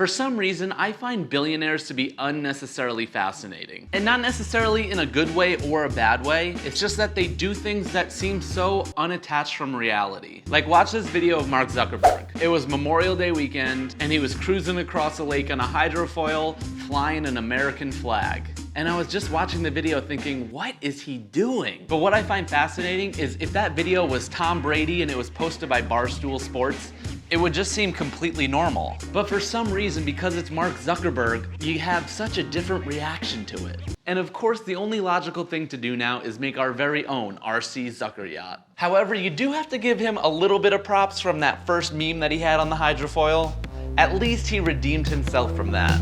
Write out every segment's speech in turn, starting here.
For some reason, I find billionaires to be unnecessarily fascinating. And not necessarily in a good way or a bad way, it's just that they do things that seem so unattached from reality. Like watch this video of Mark Zuckerberg. It was Memorial Day weekend, and he was cruising across a lake on a hydrofoil, flying an American flag. And I was just watching the video thinking, what is he doing? But what I find fascinating is if that video was Tom Brady and it was posted by Barstool Sports, it would just seem completely normal. But for some reason, because it's Mark Zuckerberg, you have such a different reaction to it. And of course, the only logical thing to do now is make our very own RC Zucker yacht. However, you do have to give him a little bit of props from that first meme that he had on the hydrofoil. At least he redeemed himself from that.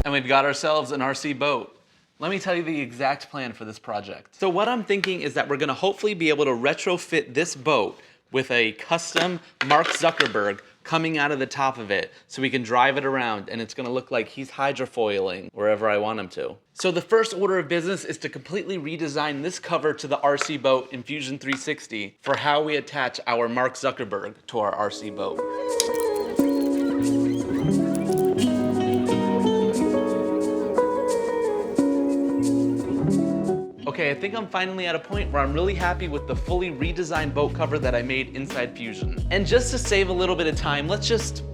And we've got ourselves an RC boat. Let me tell you the exact plan for this project. So what I'm thinking is that we're gonna hopefully be able to retrofit this boat with a custom Mark Zuckerberg coming out of the top of it so we can drive it around and it's gonna look like he's hydrofoiling wherever I want him to. So the first order of business is to completely redesign this cover to the RC boat in Fusion 360 for how we attach our Mark Zuckerberg to our RC boat. Okay, I think I'm finally at a point where I'm really happy with the fully redesigned boat cover that I made inside Fusion. And just to save a little bit of time, let's just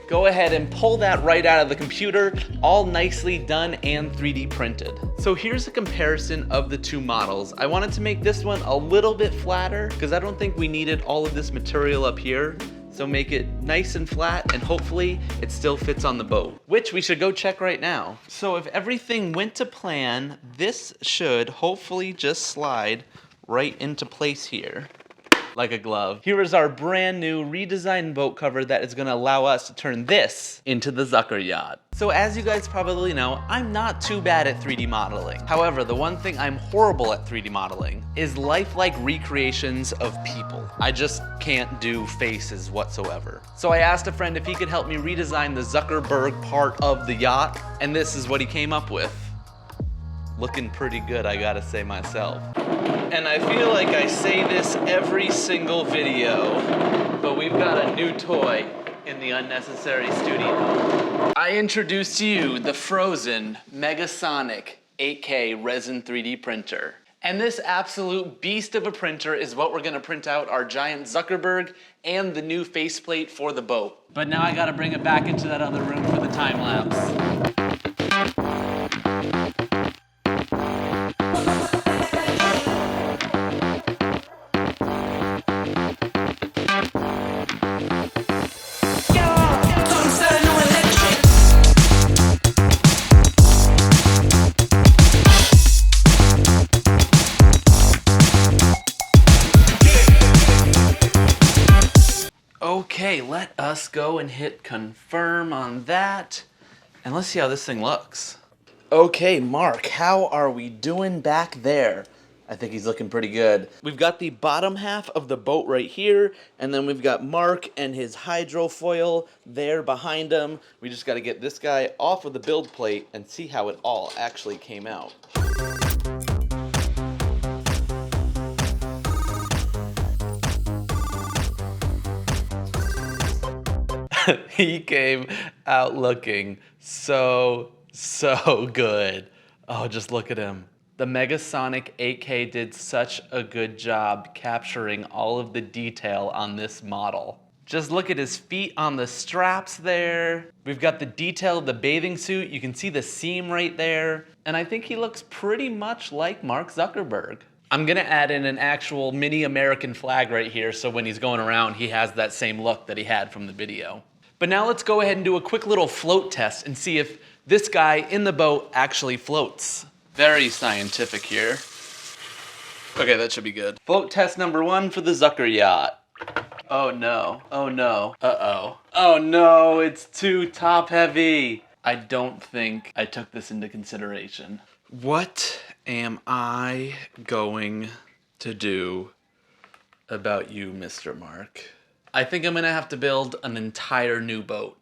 go ahead and pull that right out of the computer, all nicely done and 3D printed. So here's a comparison of the two models. I wanted to make this one a little bit flatter because I don't think we needed all of this material up here. So make it nice and flat and hopefully it still fits on the boat, which we should go check right now. So if everything went to plan, this should hopefully just slide right into place here. Like a glove. Here is our brand new redesigned boat cover that is gonna allow us to turn this into the Zucker yacht. So as you guys probably know, I'm not too bad at 3D modeling. However, the one thing I'm horrible at 3D modeling is lifelike recreations of people. I just can't do faces whatsoever. So I asked a friend if he could help me redesign the Zuckerberg part of the yacht, and this is what he came up with. Looking pretty good, I gotta say myself. And I feel like I say this every single video, but we've got a new toy in the Unnecessary Studio. I introduce to you the Frozen Megasonic 8K Resin 3D printer. And this absolute beast of a printer is what we're gonna print out our giant Zuckerberg and the new faceplate for the boat. But now I gotta bring it back into that other room for the time lapse. Okay, let us go and hit confirm on that. And let's see how this thing looks. Okay, Mark, how are we doing back there? I think he's looking pretty good. We've got the bottom half of the boat right here, and then we've got Mark and his hydrofoil there behind him. We just gotta get this guy off of the build plate and see how it all actually came out. He came out looking so good. Oh, just look at him. The Megasonic 8K did such a good job capturing all of the detail on this model. Just look at his feet on the straps there. We've got the detail of the bathing suit. You can see the seam right there. And I think he looks pretty much like Mark Zuckerberg. I'm gonna add in an actual mini American flag right here so when he's going around, he has that same look that he had from the video. But now let's go ahead and do a quick little float test and see if this guy in the boat actually floats. Very scientific here. Okay, that should be good. Float test number 1 for the Zucker yacht. Oh no, oh no, uh-oh. Oh no, it's too top heavy. I don't think I took this into consideration. What am I going to do about you, Mr. Mark? I think I'm gonna have to build an entire new boat.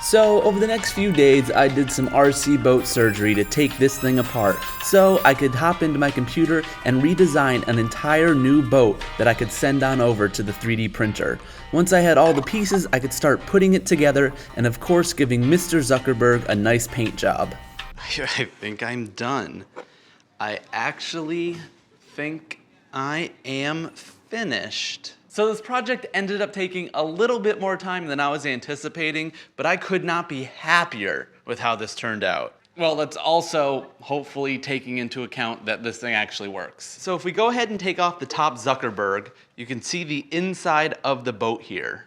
So over the next few days, I did some RC boat surgery to take this thing apart, so I could hop into my computer and redesign an entire new boat that I could send on over to the 3D printer. Once I had all the pieces, I could start putting it together and of course giving Mr. Zuckerberg a nice paint job. I think I'm done. I actually think I am finished. So this project ended up taking a little bit more time than I was anticipating, but I could not be happier with how this turned out. Well, that's also hopefully taking into account that this thing actually works. So if we go ahead and take off the top Zuckerberg, you can see the inside of the boat here.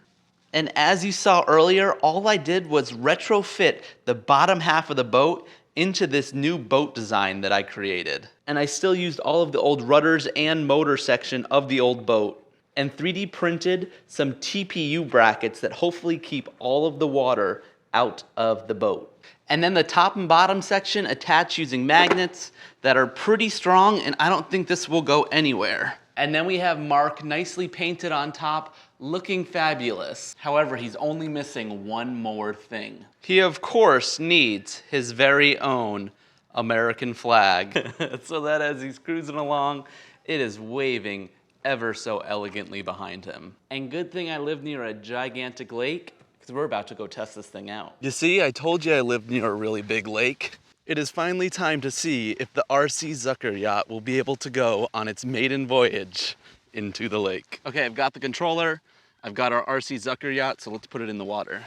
And as you saw earlier, all I did was retrofit the bottom half of the boat into this new boat design that I created. And I still used all of the old rudders and motor section of the old boat, and 3D printed some TPU brackets that hopefully keep all of the water out of the boat. And then the top and bottom section attached using magnets that are pretty strong, and I don't think this will go anywhere. And then we have Mark nicely painted on top, looking fabulous. However, he's only missing one more thing. He of course needs his very own American flag, so that as he's cruising along, it is waving ever so elegantly behind him. And good thing I live near a gigantic lake, because we're about to go test this thing out. You see, I told you I lived near a really big lake. It is finally time to see if the RC Zucker yacht will be able to go on its maiden voyage into the lake. Okay, I've got the controller, I've got our RC Zucker yacht, so let's put it in the water.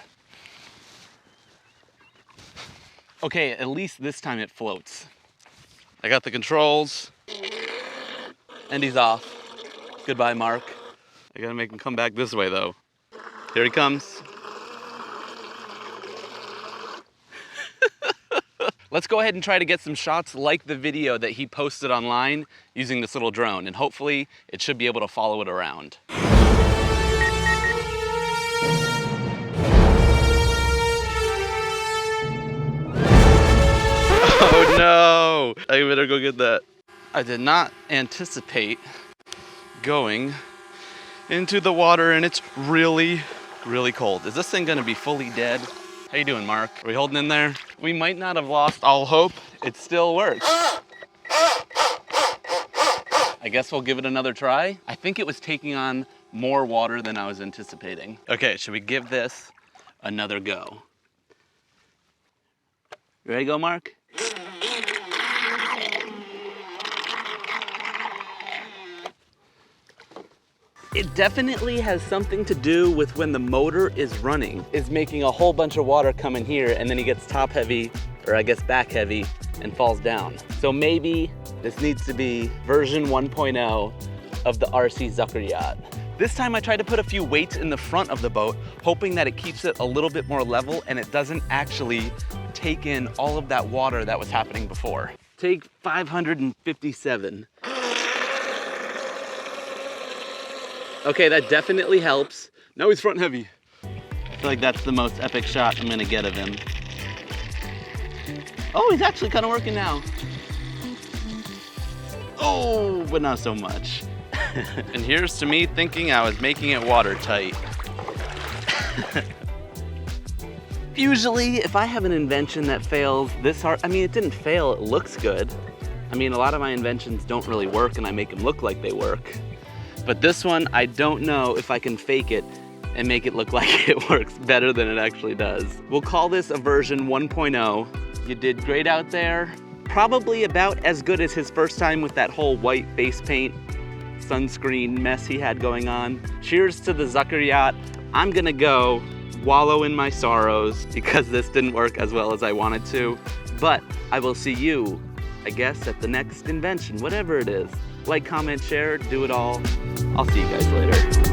Okay, at least this time it floats. I got the controls, and he's off. Goodbye, Mark. I gotta make him come back this way, though. Here he comes. Let's go ahead and try to get some shots like the video that he posted online using this little drone, and hopefully it should be able to follow it around. Oh no! I better go get that. I did not anticipate going into the water, and it's really, really cold. Is this thing gonna be fully dead? How you doing, Mark? Are we holding in there? We might not have lost all hope. It still works. I guess we'll give it another try. I think it was taking on more water than I was anticipating. Okay, should we give this another go? You ready to go, Mark? It definitely has something to do with when the motor is running, is making a whole bunch of water come in here, and then he gets top heavy, or I guess back heavy, and falls down. So maybe this needs to be version 1.0 of the RC Zucker yacht. This time I tried to put a few weights in the front of the boat, hoping that it keeps it a little bit more level and it doesn't actually take in all of that water that was happening before. Take 557. Okay, that definitely helps. Now he's front heavy. I feel like that's the most epic shot I'm gonna get of him. Oh, he's actually kind of working now. Oh, but not so much. And here's to me thinking I was making it watertight. Usually, if I have an invention that fails this hard, I mean, it didn't fail, it looks good. I mean, a lot of my inventions don't really work and I make them look like they work. But this one, I don't know if I can fake it and make it look like it works better than it actually does. We'll call this a version 1.0. You did great out there. Probably about as good as his first time with that whole white face paint, sunscreen mess he had going on. Cheers to the Zucker yacht. I'm gonna go wallow in my sorrows because this didn't work as well as I wanted to. But I will see you, I guess, at the next invention, whatever it is. Like, comment, share, do it all. I'll see you guys later.